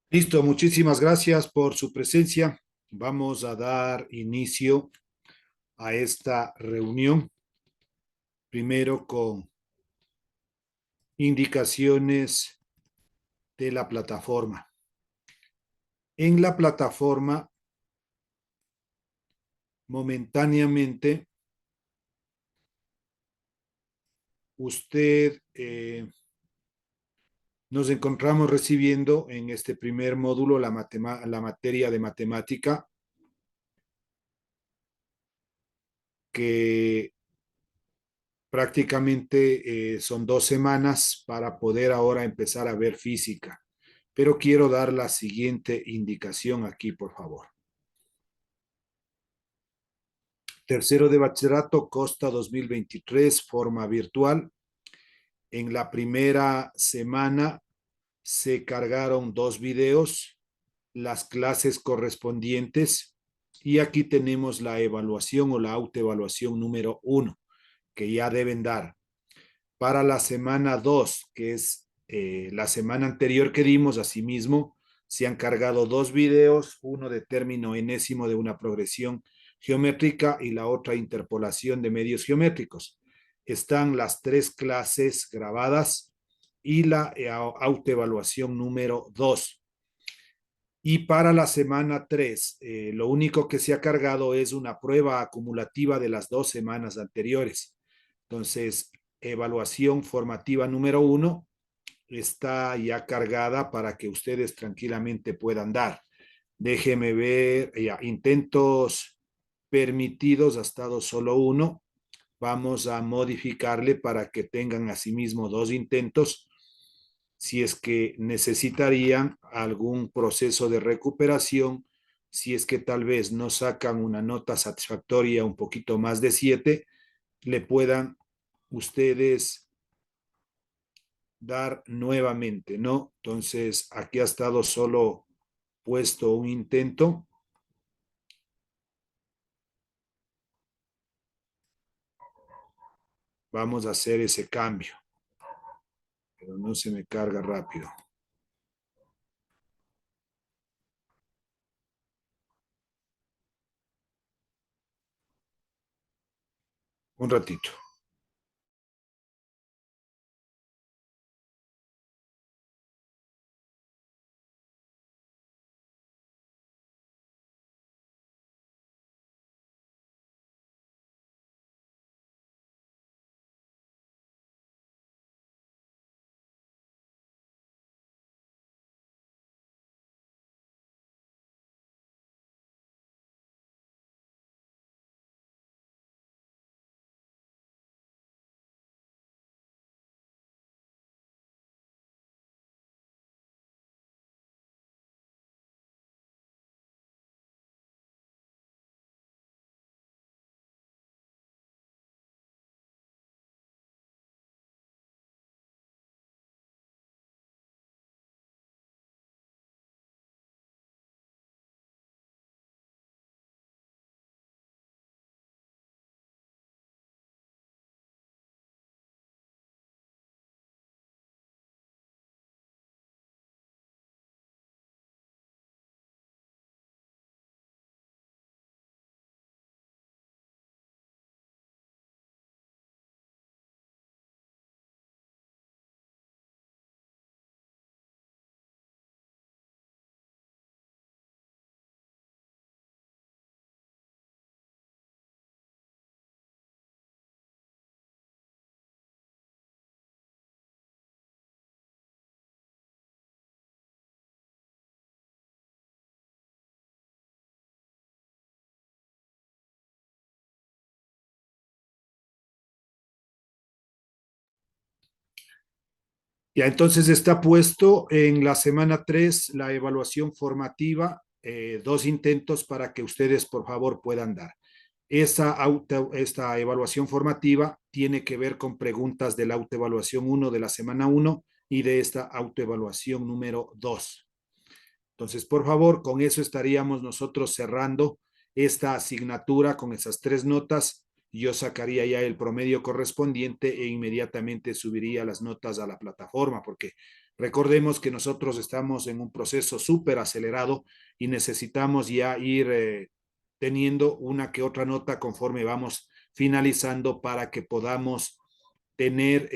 Listo, muchísimas gracias por su presencia. Vamos a dar inicio a esta reunión, primero con indicaciones de la plataforma. En la plataforma, momentáneamente, usted nos encontramos recibiendo en este primer módulo la materia de matemática que prácticamente son 2 semanas para poder ahora empezar a ver física. Pero quiero dar la siguiente indicación aquí, por favor. Tercero de bachillerato, Costa 2023, forma virtual. En la primera semana se cargaron 2 videos, las clases correspondientes, y aquí tenemos la evaluación o la autoevaluación número 1, que ya deben dar. Para la semana 2, que es la semana anterior que dimos, asimismo, se han cargado 2 videos, uno de término enésimo de una progresión geométrica y la otra interpolación de medios geométricos. Están las 3 clases grabadas y la autoevaluación número 2. Y para la semana 3, lo único que se ha cargado es una prueba acumulativa de las 2 semanas anteriores. Entonces, evaluación formativa número 1 está ya cargada para que ustedes tranquilamente puedan dar. Déjeme ver, ya, intentos permitidos ha estado solo uno. Vamos a modificarle para que tengan asimismo 2 intentos. Si es que necesitarían algún proceso de recuperación, si es que tal vez no sacan una nota satisfactoria un poquito más de 7, le puedan ustedes dar nuevamente, ¿no? Entonces, aquí ha estado solo puesto un intento. Vamos a hacer ese cambio, pero no se me carga rápido. Un ratito. Ya, entonces está puesto en la semana 3 la evaluación formativa, 2 intentos para que ustedes por favor puedan dar. Esta evaluación formativa tiene que ver con preguntas de la autoevaluación 1 de la semana 1 y de esta autoevaluación número 2. Entonces, por favor, con eso estaríamos nosotros cerrando esta asignatura con esas 3 notas. Yo sacaría ya el promedio correspondiente e inmediatamente subiría las notas a la plataforma, porque Recordemos que nosotros estamos en un proceso súper acelerado y necesitamos ya ir teniendo una que otra nota conforme vamos finalizando para que podamos tener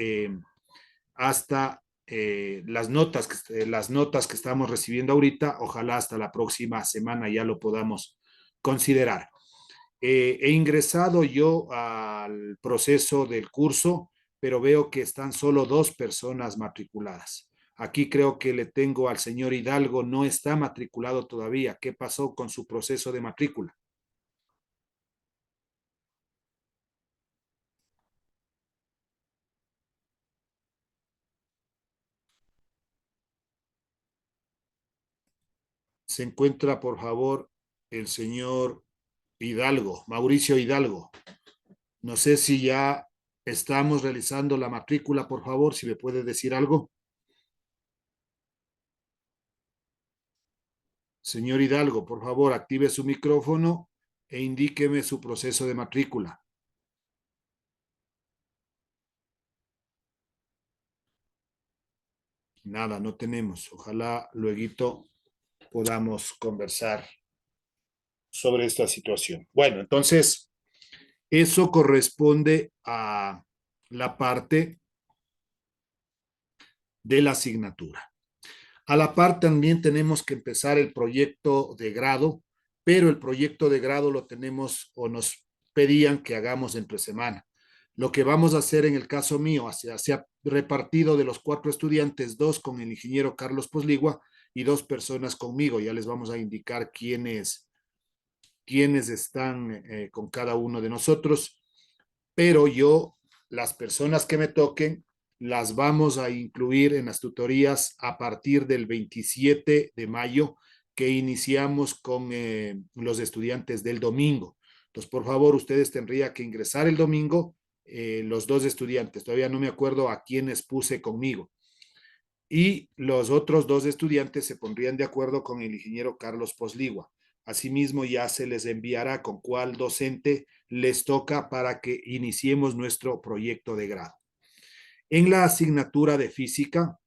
hasta las notas que estamos recibiendo ahorita, ojalá hasta la próxima semana ya lo podamos considerar. He ingresado yo al proceso del curso, pero veo que están solo 2 personas matriculadas. Aquí creo que le tengo al señor Hidalgo, no está matriculado todavía. ¿Qué pasó con su proceso de matrícula? Se encuentra, por favor, el señor Hidalgo, Mauricio Hidalgo. No sé si ya estamos realizando la matrícula, por favor, si me puede decir algo. Señor Hidalgo, por favor, active su micrófono e indíqueme su proceso de matrícula. Nada, no tenemos. Ojalá luego podamos conversar sobre esta situación. Bueno, entonces, eso corresponde a la parte de la asignatura. A la par también tenemos que empezar el proyecto de grado, pero el proyecto de grado lo tenemos o nos pedían que hagamos entre semana. Lo que vamos a hacer en el caso mío, se ha repartido de los 4 estudiantes, 2 con el ingeniero Carlos Posligua y 2 personas conmigo. Ya les vamos a indicar quiénes están con cada uno de nosotros, pero yo, las personas que me toquen, las vamos a incluir en las tutorías a partir del 27 de mayo que iniciamos con los estudiantes del domingo. Entonces, por favor, ustedes tendrían que ingresar el domingo, los 2 estudiantes, todavía no me acuerdo a quiénes puse conmigo, y los otros 2 estudiantes se pondrían de acuerdo con el ingeniero Carlos Posligua. Asimismo, ya se les enviará con cuál docente les toca para que iniciemos nuestro proyecto de grado. En la asignatura de física,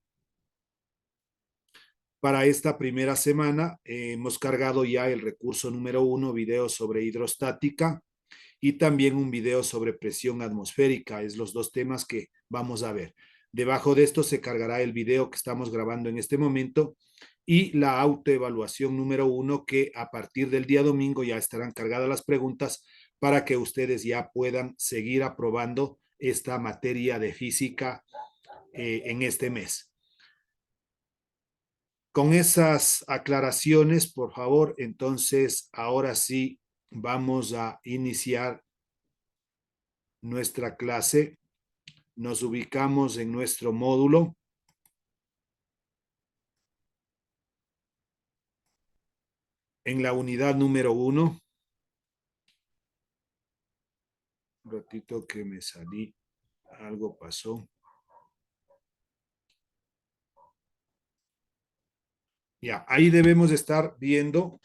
para esta primera semana, hemos cargado ya el recurso número 1, video sobre hidrostática, y también un video sobre presión atmosférica. Es los 2 temas que vamos a ver. Debajo de esto se cargará el video que estamos grabando en este momento y la autoevaluación número 1, que a partir del día domingo ya estarán cargadas las preguntas para que ustedes ya puedan seguir aprobando esta materia de física en este mes. Con esas aclaraciones, por favor, entonces ahora sí vamos a iniciar nuestra clase. Nos ubicamos en nuestro módulo. En la unidad número 1. Un ratito que me salí, algo pasó. Ya, ahí debemos estar viendo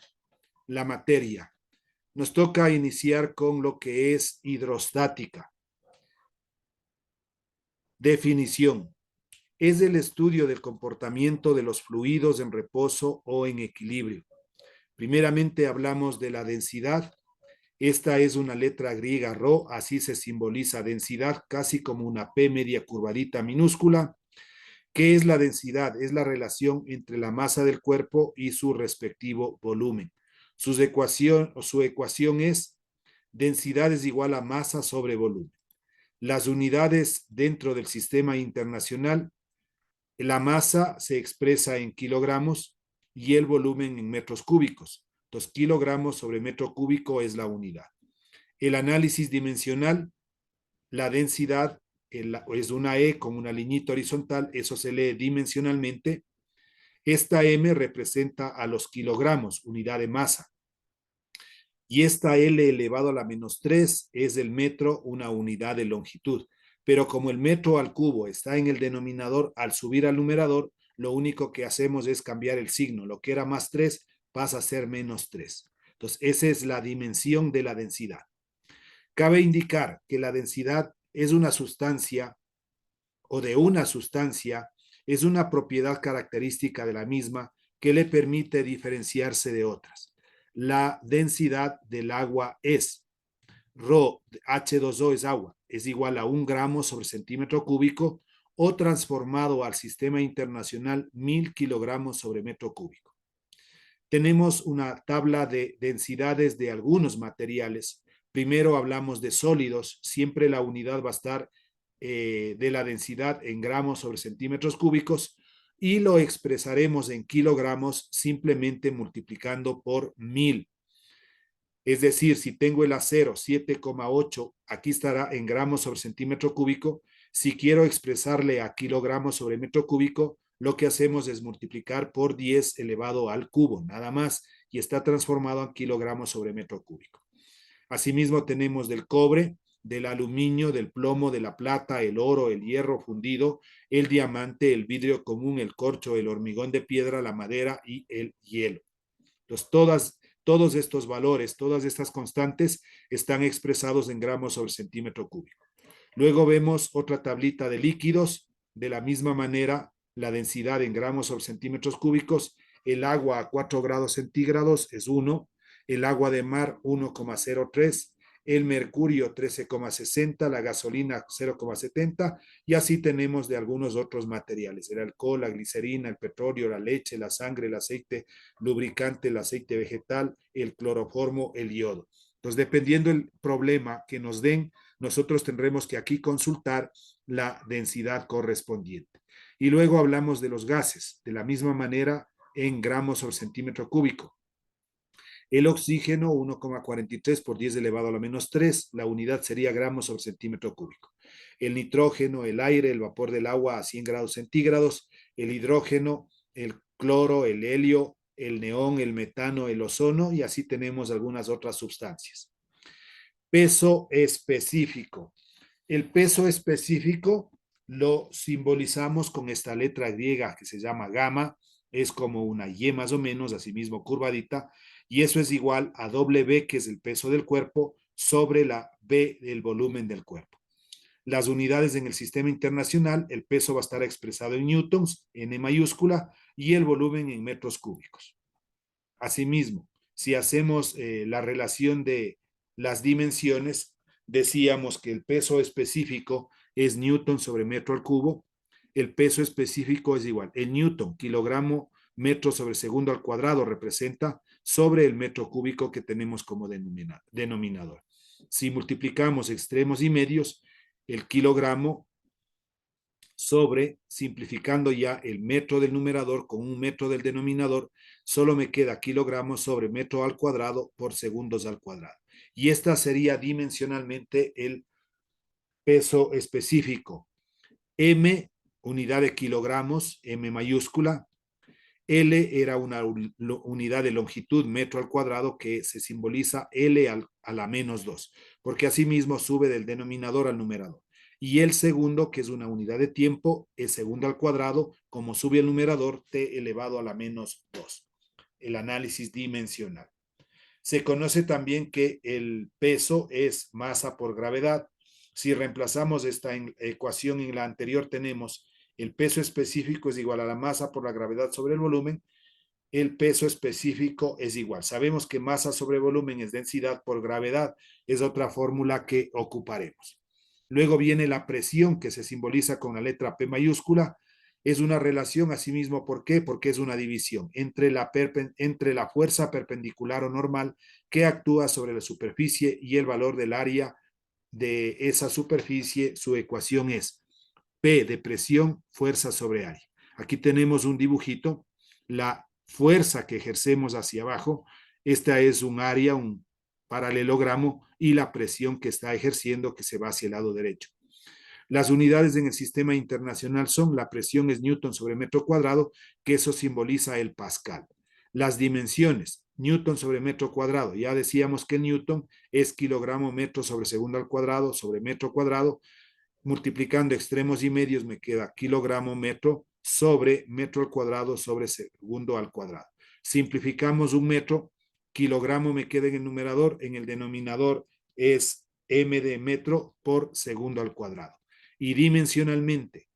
la materia. Nos toca iniciar con lo que es hidrostática. Definición. Es el estudio del comportamiento de los fluidos en reposo o en equilibrio. Primeramente hablamos de la densidad. Esta es una letra griega rho, así se simboliza densidad, casi como una P media curvadita minúscula. ¿Qué es la densidad? Es la relación entre la masa del cuerpo y su respectivo volumen. Su ecuación es densidad es igual a masa sobre volumen. Las unidades dentro del sistema internacional, la masa se expresa en kilogramos y el volumen en metros cúbicos. Entonces, kilogramos sobre metro cúbico es la unidad. El análisis dimensional, la densidad es una E con una liñita horizontal, eso se lee dimensionalmente. Esta M representa a los kilogramos, unidad de masa. Y esta L elevado a la -3 es el metro, una unidad de longitud. Pero como el metro al cubo está en el denominador, al subir al numerador, lo único que hacemos es cambiar el signo. Lo que era +3 pasa a ser -3. Entonces, esa es la dimensión de la densidad. Cabe indicar que la densidad es una sustancia o de una sustancia es una propiedad característica de la misma que le permite diferenciarse de otras. La densidad del agua es Rho, H2O es agua, es igual a 1 gramo sobre centímetro cúbico o transformado al sistema internacional 1000 kilogramos sobre metro cúbico. Tenemos una tabla de densidades de algunos materiales. Primero hablamos de sólidos, siempre la unidad va a estar de la densidad en gramos sobre centímetros cúbicos y lo expresaremos en kilogramos simplemente multiplicando por 1000. Es decir, si tengo el acero 7,8, aquí estará en gramos sobre centímetro cúbico. Si quiero expresarle a kilogramos sobre metro cúbico, lo que hacemos es multiplicar por 10 elevado al cubo, nada más, y está transformado en kilogramos sobre metro cúbico. Asimismo, tenemos del cobre, del aluminio, del plomo, de la plata, el oro, el hierro fundido, el diamante, el vidrio común, el corcho, el hormigón de piedra, la madera y el hielo. Entonces, todos estos valores, todas estas constantes están expresados en gramos sobre centímetro cúbico. Luego vemos otra tablita de líquidos, de la misma manera, la densidad en gramos sobre centímetros cúbicos, el agua a 4 grados centígrados es 1, el agua de mar 1,03, el mercurio 13,60, la gasolina 0,70 y así tenemos de algunos otros materiales, el alcohol, la glicerina, el petróleo, la leche, la sangre, el aceite lubricante, el aceite vegetal, el cloroformo, el yodo. Entonces, dependiendo del problema que nos den, nosotros tendremos que aquí consultar la densidad correspondiente. Y luego hablamos de los gases, de la misma manera en gramos por centímetro cúbico. El oxígeno 1,43 por 10 elevado a la menos 3, la unidad sería gramos sobre centímetro cúbico. El nitrógeno, el aire, el vapor del agua a 100 grados centígrados, el hidrógeno, el cloro, el helio, el neón, el metano, el ozono y así tenemos algunas otras sustancias. Peso específico. El peso específico lo simbolizamos con esta letra griega que se llama gamma, es como una Y más o menos, asimismo curvadita, y eso es igual a W, que es el peso del cuerpo, sobre la B del volumen del cuerpo. Las unidades en el sistema internacional, el peso va a estar expresado en newtons, N mayúscula, y el volumen en metros cúbicos. Asimismo, si hacemos la relación de las dimensiones, decíamos que el peso específico es newton sobre metro al cubo, el peso específico es igual, el newton, kilogramo, metro sobre segundo al cuadrado representa sobre el metro cúbico que tenemos como denominador. Si multiplicamos extremos y medios, el kilogramo sobre, simplificando ya el metro del numerador con un metro del denominador, solo me queda kilogramos sobre metro al cuadrado por segundos al cuadrado. Y esta sería dimensionalmente el peso específico. M, unidad de kilogramos, M mayúscula. L era una unidad de longitud, metro al cuadrado, que se simboliza L a la menos 2, porque asimismo sube del denominador al numerador. Y el segundo, que es una unidad de tiempo, es segundo al cuadrado, como sube el numerador, T elevado a la menos 2. El análisis dimensional. Se conoce también que el peso es masa por gravedad. Si reemplazamos esta ecuación en la anterior, tenemos el peso específico es igual a la masa por la gravedad sobre el volumen. El peso específico es igual. Sabemos que masa sobre volumen es densidad por gravedad. Es otra fórmula que ocuparemos. Luego viene la presión, que se simboliza con la letra P mayúscula. Es una relación asimismo, ¿por qué? Porque es una división entre la fuerza perpendicular o normal que actúa sobre la superficie y el valor del área de esa superficie. Su ecuación es P de presión, fuerza sobre área. Aquí tenemos un dibujito, la fuerza que ejercemos hacia abajo, esta es un área, un paralelogramo, y la presión que está ejerciendo que se va hacia el lado derecho. Las unidades en el sistema internacional son, la presión es newton sobre metro cuadrado, que eso simboliza el pascal. Las dimensiones, newton sobre metro cuadrado, ya decíamos que newton es kilogramo metro sobre segundo al cuadrado sobre metro cuadrado, multiplicando extremos y medios me queda kilogramo metro sobre metro al cuadrado sobre segundo al cuadrado. Simplificamos un metro, kilogramo me queda en el numerador, en el denominador es m de metro por segundo al cuadrado. Y dimensionalmente,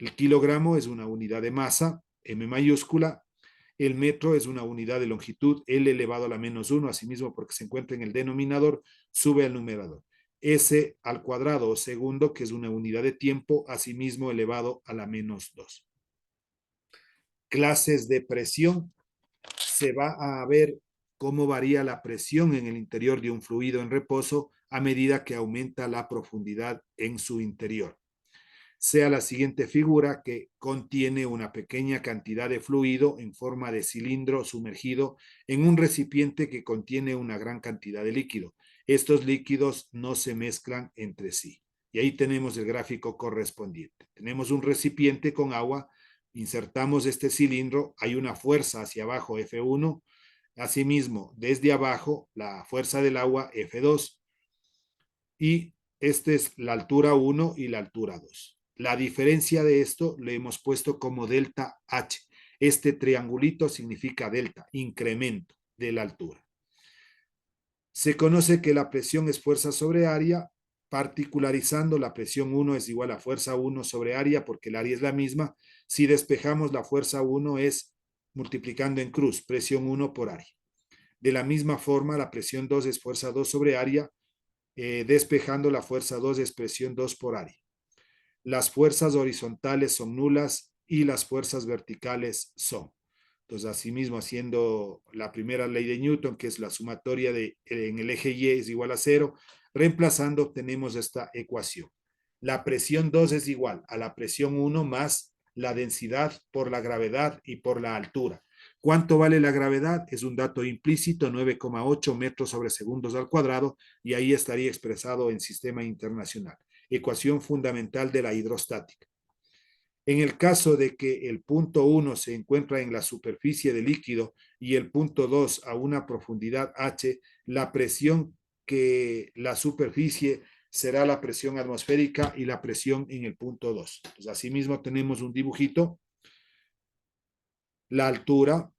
El kilogramo es una unidad de masa, M mayúscula. El metro es una unidad de longitud, L elevado a la -1, asimismo porque se encuentra en el denominador, sube al numerador. S al cuadrado o segundo, que es una unidad de tiempo, asimismo elevado a la -2. Clases de presión. Se va a ver cómo varía la presión en el interior de un fluido en reposo a medida que aumenta la profundidad en su interior. Sea la siguiente figura que contiene una pequeña cantidad de fluido en forma de cilindro sumergido en un recipiente que contiene una gran cantidad de líquido. Estos líquidos no se mezclan entre sí. Y ahí tenemos el gráfico correspondiente. Tenemos un recipiente con agua, insertamos este cilindro, hay una fuerza hacia abajo F1, asimismo desde abajo la fuerza del agua F2 y esta es la altura 1 y la altura 2. La diferencia de esto le hemos puesto como delta H. Este triangulito significa delta, incremento de la altura. Se conoce que la presión es fuerza sobre área, particularizando la presión 1 es igual a fuerza 1 sobre área porque el área es la misma. Si despejamos la fuerza 1 es multiplicando en cruz, presión 1 por área. De la misma forma, la presión 2 es fuerza 2 sobre área, despejando la fuerza 2 es presión 2 por área. Las fuerzas horizontales son nulas y las fuerzas verticales son. Entonces, asimismo, haciendo la primera ley de Newton, que es la sumatoria en el eje Y es igual a 0, reemplazando obtenemos esta ecuación. La presión 2 es igual a la presión 1 más la densidad por la gravedad y por la altura. ¿Cuánto vale la gravedad? Es un dato implícito, 9,8 metros sobre segundos al cuadrado, y ahí estaría expresado en sistema internacional. Ecuación fundamental de la hidrostática. En el caso de que el punto 1 se encuentra en la superficie del líquido y el punto 2 a una profundidad h, la presión que la superficie será la presión atmosférica y la presión en el punto 2. Pues asimismo tenemos un dibujito, la altura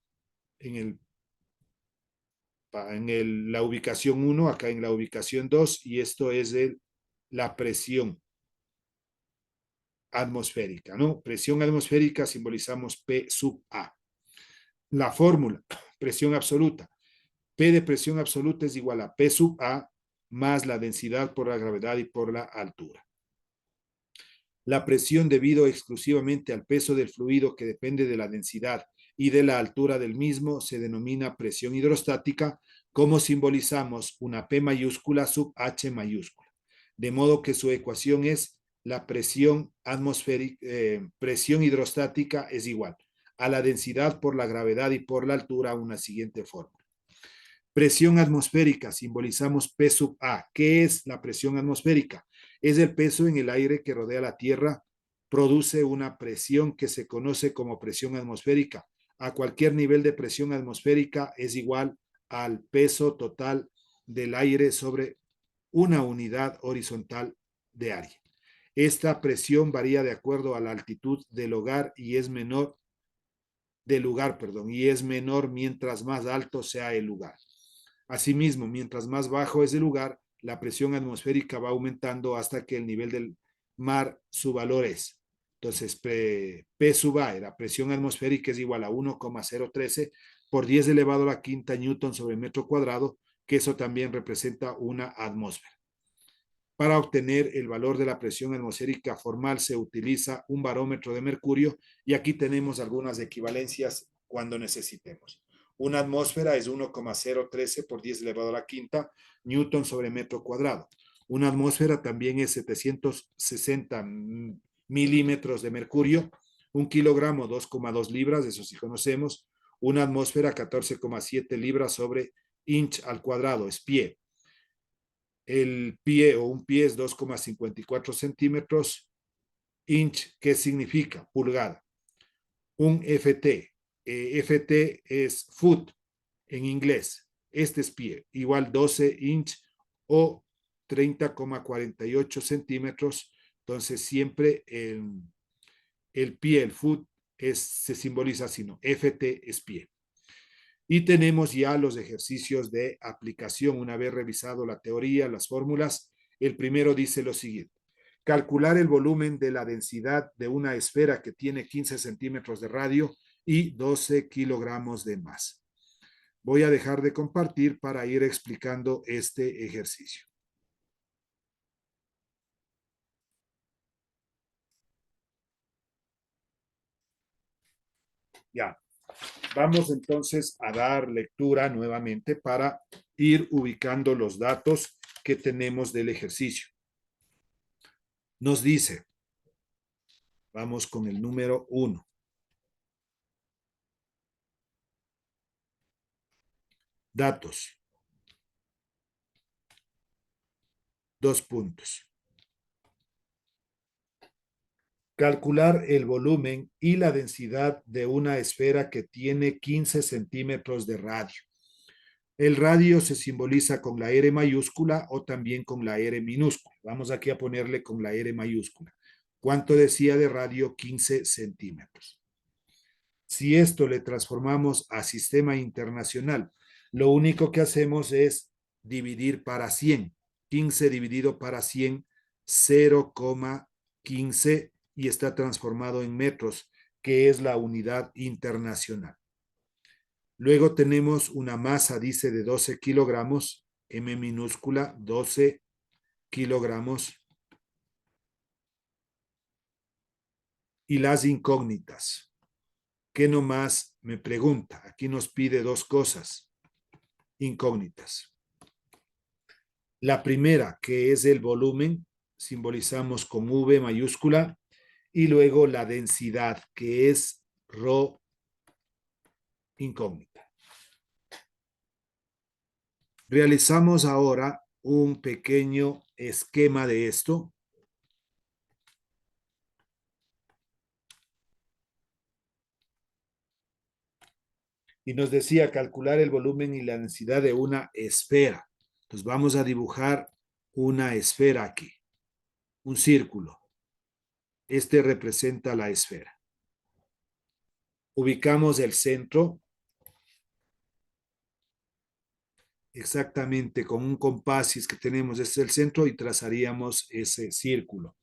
la ubicación 1, acá en la ubicación 2, y esto es la presión atmosférica, ¿no? Presión atmosférica simbolizamos P sub A. La fórmula, presión absoluta. P de presión absoluta es igual a P sub A más la densidad por la gravedad y por la altura. La presión debido exclusivamente al peso del fluido que depende de la densidad y de la altura del mismo se denomina presión hidrostática, como simbolizamos una P mayúscula sub H mayúscula. De modo que su ecuación es la presión atmosférica, presión hidrostática es igual a la densidad por la gravedad y por la altura, una siguiente fórmula. Presión atmosférica, simbolizamos P sub A. ¿Qué es la presión atmosférica? Es el peso en el aire que rodea la Tierra, produce una presión que se conoce como presión atmosférica. A cualquier nivel de presión atmosférica es igual al peso total del aire sobre una unidad horizontal de área. Esta presión varía de acuerdo a la altitud del lugar y es menor y es menor mientras más alto sea el lugar. Asimismo, mientras más bajo es el lugar, la presión atmosférica va aumentando hasta que el nivel del mar, su valor es. Entonces, P sub A, la presión atmosférica es igual a 1,013 por 10 elevado a la quinta newton sobre metro cuadrado, que eso también representa una atmósfera. Para obtener el valor de la presión atmosférica formal se utiliza un barómetro de mercurio y aquí tenemos algunas equivalencias cuando necesitemos. Una atmósfera es 1,013 por 10 elevado a la quinta newton sobre metro cuadrado. Una atmósfera también es 760 milímetros de mercurio, un kilogramo 2,2 libras, eso sí conocemos. Una atmósfera 14,7 libras sobre inch al cuadrado, es pie. El pie o un pie es 2,54 centímetros. Inch, ¿qué significa? Pulgada. Un FT. FT es foot en inglés. Este es pie, igual 12 inch o 30,48 centímetros. Entonces siempre el pie, el foot, se simboliza así, ¿no? FT es pie. Y tenemos ya los ejercicios de aplicación. Una vez revisado la teoría, las fórmulas, el primero dice lo siguiente. calcular el volumen de la densidad de una esfera que tiene 15 centímetros de radio y 12 kilogramos de masa. Voy a dejar de compartir para ir explicando este ejercicio. Ya, vamos entonces a dar lectura nuevamente para ir ubicando los datos que tenemos del ejercicio. Nos dice, vamos con el número 1. Datos. 2 puntos. Calcular el volumen y la densidad de una esfera que tiene 15 centímetros de radio. El radio se simboliza con la R mayúscula o también con la R minúscula. Vamos aquí a ponerle con la R mayúscula. ¿Cuánto decía de radio? 15 centímetros. Si esto le transformamos a sistema internacional, lo único que hacemos es dividir para 100. 15 dividido para 100, 0,15 y está transformado en metros, que es la unidad internacional. Luego tenemos una masa, dice, de 12 kilogramos, M minúscula, 12 kilogramos. Y las incógnitas. ¿Qué nomás me pregunta? Aquí nos pide dos cosas incógnitas. La primera, que es el volumen, simbolizamos con V mayúscula, y luego la densidad, que es ρ incógnita. Realizamos ahora un pequeño esquema de esto. Y nos decía calcular el volumen y la densidad de una esfera. Entonces vamos a dibujar una esfera aquí, un círculo. Este representa la esfera. Ubicamos el centro exactamente con un compás, si es que tenemos, este es el centro, y trazaríamos ese círculo.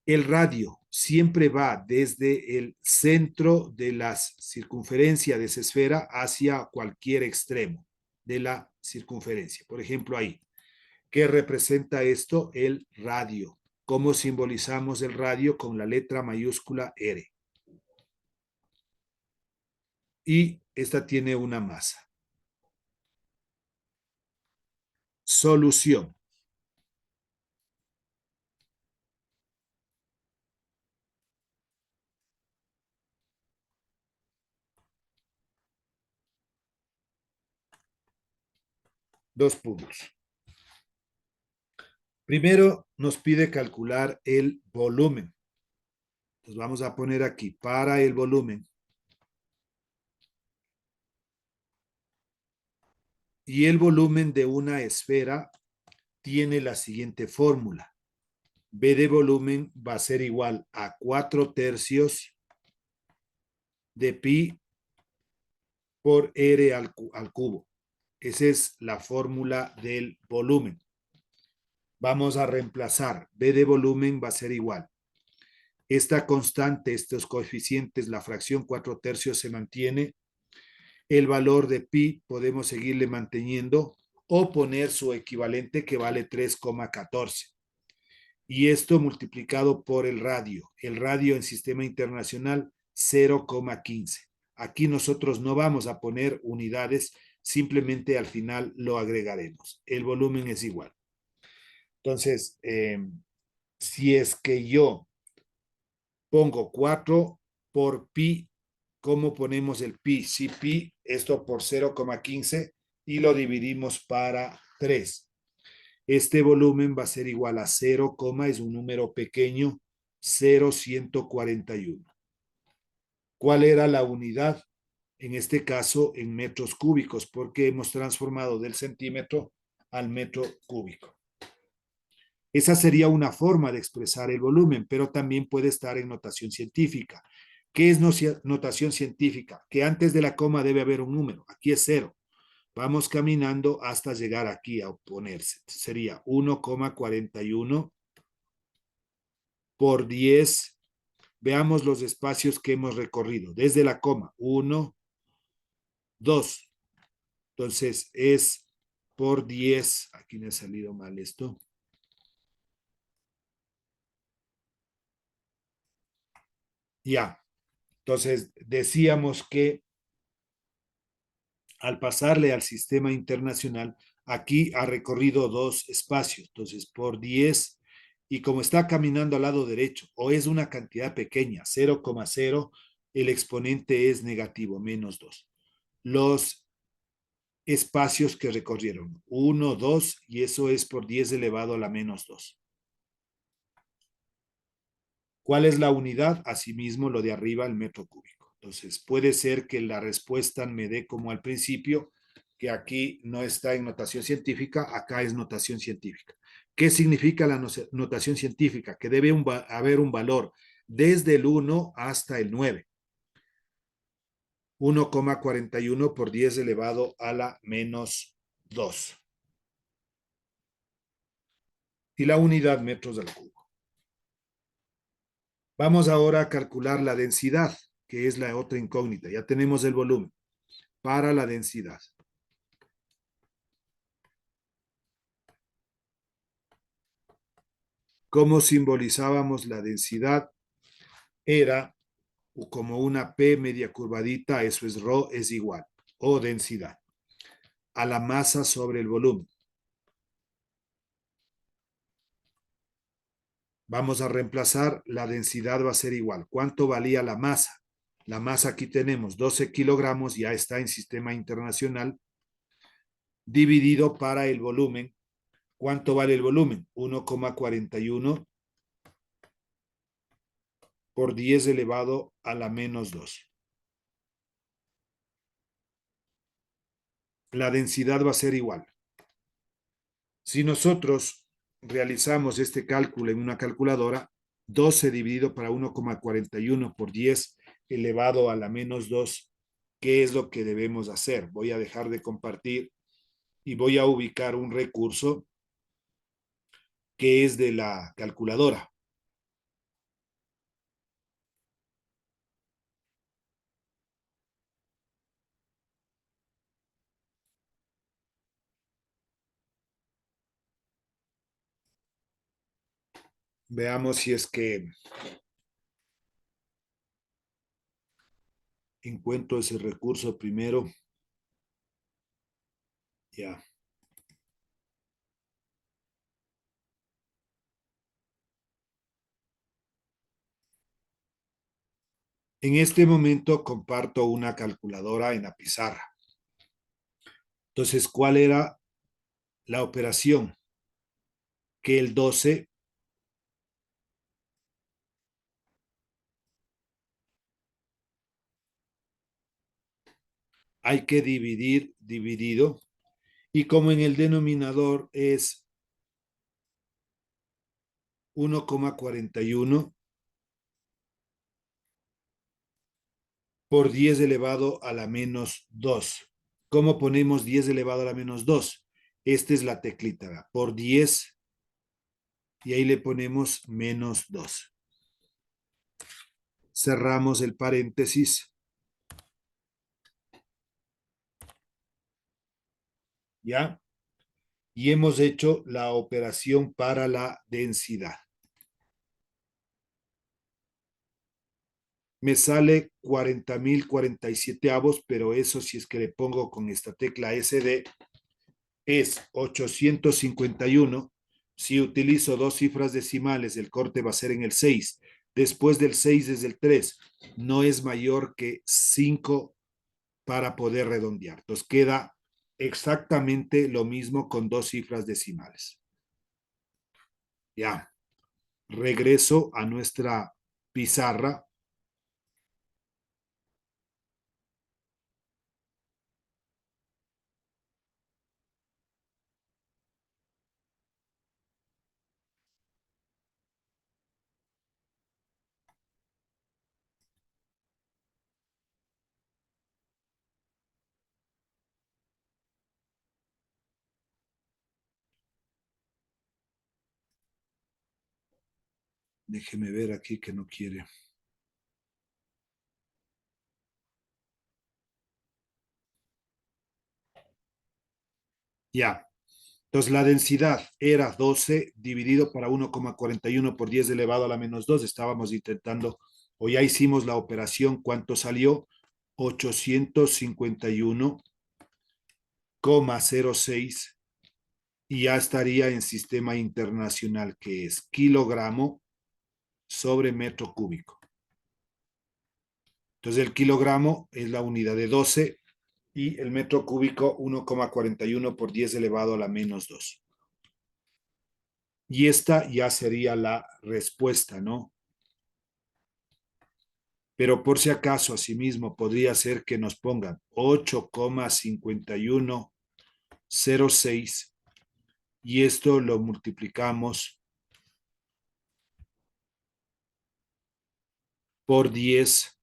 El radio siempre va desde el centro de la circunferencia de esa esfera hacia cualquier extremo de la circunferencia. Por ejemplo, ahí. ¿Qué representa esto? El radio. ¿Cómo simbolizamos el radio? Con la letra mayúscula R. Y esta tiene una masa. Solución. Dos puntos. Primero nos pide calcular el volumen. Entonces vamos a poner aquí para el volumen. Y el volumen de una esfera tiene la siguiente fórmula. B de volumen va a ser igual a 4/3 de pi por R al cubo. Esa es la fórmula del volumen. Vamos a reemplazar. B de volumen va a ser igual. Esta constante, estos coeficientes, la fracción 4/3 se mantiene. El valor de pi podemos seguirle manteniendo o poner su equivalente que vale 3,14. Y esto multiplicado por el radio. El radio en sistema internacional 0,15. Aquí nosotros no vamos a poner unidades, simplemente al final lo agregaremos. El volumen es igual. Entonces, si es que yo pongo 4 por pi, ¿cómo ponemos el pi? Si pi, esto por 0,15 y lo dividimos para 3. Este volumen va a ser igual a 0, es un número pequeño, 0,141. ¿Cuál era la unidad? En este caso, en metros cúbicos, porque hemos transformado del centímetro al metro cúbico. Esa sería una forma de expresar el volumen, pero también puede estar en notación científica. ¿Qué es notación científica? Que antes de la coma debe haber un número. Aquí es 0. Vamos caminando hasta llegar aquí a oponerse. Sería 1,41 por 10. Veamos los espacios que hemos recorrido. Desde la coma, 1, 2. Entonces es por 10. Aquí me ha salido mal esto. Ya. Entonces decíamos que al pasarle al sistema internacional, aquí ha recorrido dos espacios. Entonces por 10. Y como está caminando al lado derecho, o es una cantidad pequeña, 0,0, el exponente es negativo, menos 2. Los espacios que recorrieron, 1, 2, y eso es por 10 elevado a la menos 2. ¿Cuál es la unidad? Asimismo, lo de arriba, el metro cúbico. Entonces, puede ser que la respuesta me dé como al principio, que aquí no está en notación científica, acá es notación científica. ¿Qué significa la notación científica? Que debe haber un valor desde el 1 hasta el 9. 1,41 por 10 elevado a la menos 2. Y la unidad metros al cubo. Vamos ahora a calcular la densidad, que es la otra incógnita. Ya tenemos el volumen para la densidad. ¿Cómo simbolizábamos la densidad? Era como una P media curvadita, eso es ρ, es igual, o densidad, a la masa sobre el volumen. Vamos a reemplazar, la densidad va a ser igual. ¿Cuánto valía la masa? La masa aquí tenemos 12 kilogramos, ya está en sistema internacional, dividido para el volumen. ¿Cuánto vale el volumen? 1,41 por 10 elevado a la menos 2. La densidad va a ser igual. Si nosotros realizamos este cálculo en una calculadora, 12 dividido para 1,41 por 10 elevado a la menos 2, ¿qué es lo que debemos hacer? Voy a dejar de compartir y voy a ubicar un recurso que es de la calculadora. Veamos si es que encuentro ese recurso primero. Ya. En este momento comparto una calculadora en la pizarra. Entonces, ¿cuál era la operación? Que el 12 hay que dividir, dividido, y como en el denominador es 1,41 por 10 elevado a la menos 2. ¿Cómo ponemos 10 elevado a la menos 2? Esta es la teclita, por 10, y ahí le ponemos menos 2. Cerramos el paréntesis. ¿Ya? Y hemos hecho la operación para la densidad. Me sale 40.047avos, pero eso si es que le pongo con esta tecla SD es 851. Si utilizo dos cifras decimales, el corte va a ser en el 6. Después del 6 es el 3. No es mayor que 5 para poder redondear. Entonces queda exactamente lo mismo con dos cifras decimales. Ya, regreso a nuestra pizarra. Déjeme ver aquí que no quiere. Ya. Entonces la densidad era 12 dividido para 1,41 por 10 elevado a la menos 2. Estábamos intentando, o ya hicimos la operación, ¿cuánto salió? 851,06 y ya estaría en sistema internacional, que es kilogramo sobre metro cúbico. Entonces el kilogramo es la unidad de 12 y el metro cúbico 1,41 por 10 elevado a la menos 2. Y esta ya sería la respuesta, ¿no? Pero por si acaso, asimismo, podría ser que nos pongan 8,5106 y esto lo multiplicamos por 10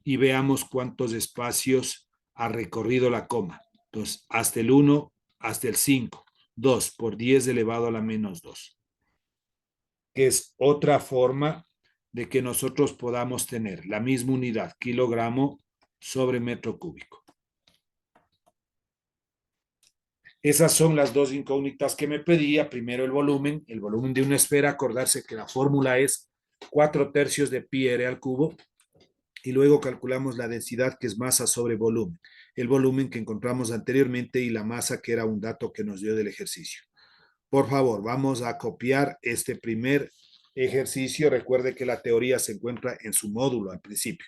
y veamos cuántos espacios ha recorrido la coma. Entonces, hasta el 1, hasta el 5, 2 por 10 elevado a la menos 2, que es otra forma de que nosotros podamos tener la misma unidad, kilogramo sobre metro cúbico. Esas son las dos incógnitas que me pedía. Primero el volumen de una esfera, acordarse que la fórmula es 4/3 de pi r al cubo, y luego calculamos la densidad, que es masa sobre volumen, el volumen que encontramos anteriormente y la masa, que era un dato que nos dio del ejercicio. Por favor, vamos a copiar este primer ejercicio. Recuerde que la teoría se encuentra en su módulo al principio.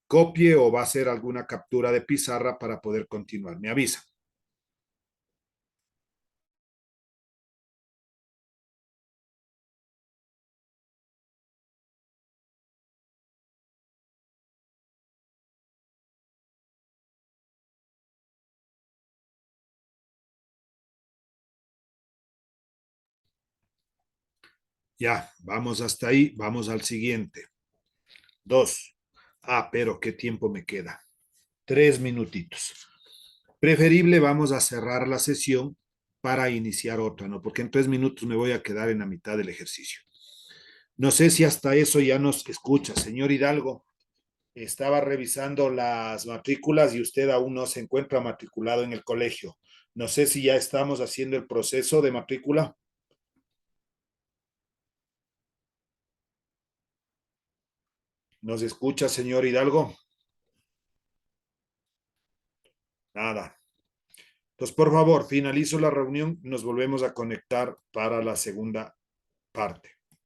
Copie o va a hacer alguna captura de pizarra para poder continuar. Me avisa. Ya, vamos hasta ahí. Vamos al siguiente. 2. Pero ¿qué tiempo me queda? 3 minutitos. Preferible, vamos a cerrar la sesión para iniciar otra, ¿no? Porque en 3 minutos me voy a quedar en la mitad del ejercicio. No sé si hasta eso ya nos escucha. Señor Hidalgo, estaba revisando las matrículas y usted aún no se encuentra matriculado en el colegio. No sé si ya estamos haciendo el proceso de matrícula. ¿Nos escucha, señor Hidalgo? Nada. Entonces, por favor, finalizo la reunión, nos volvemos a conectar para la segunda parte.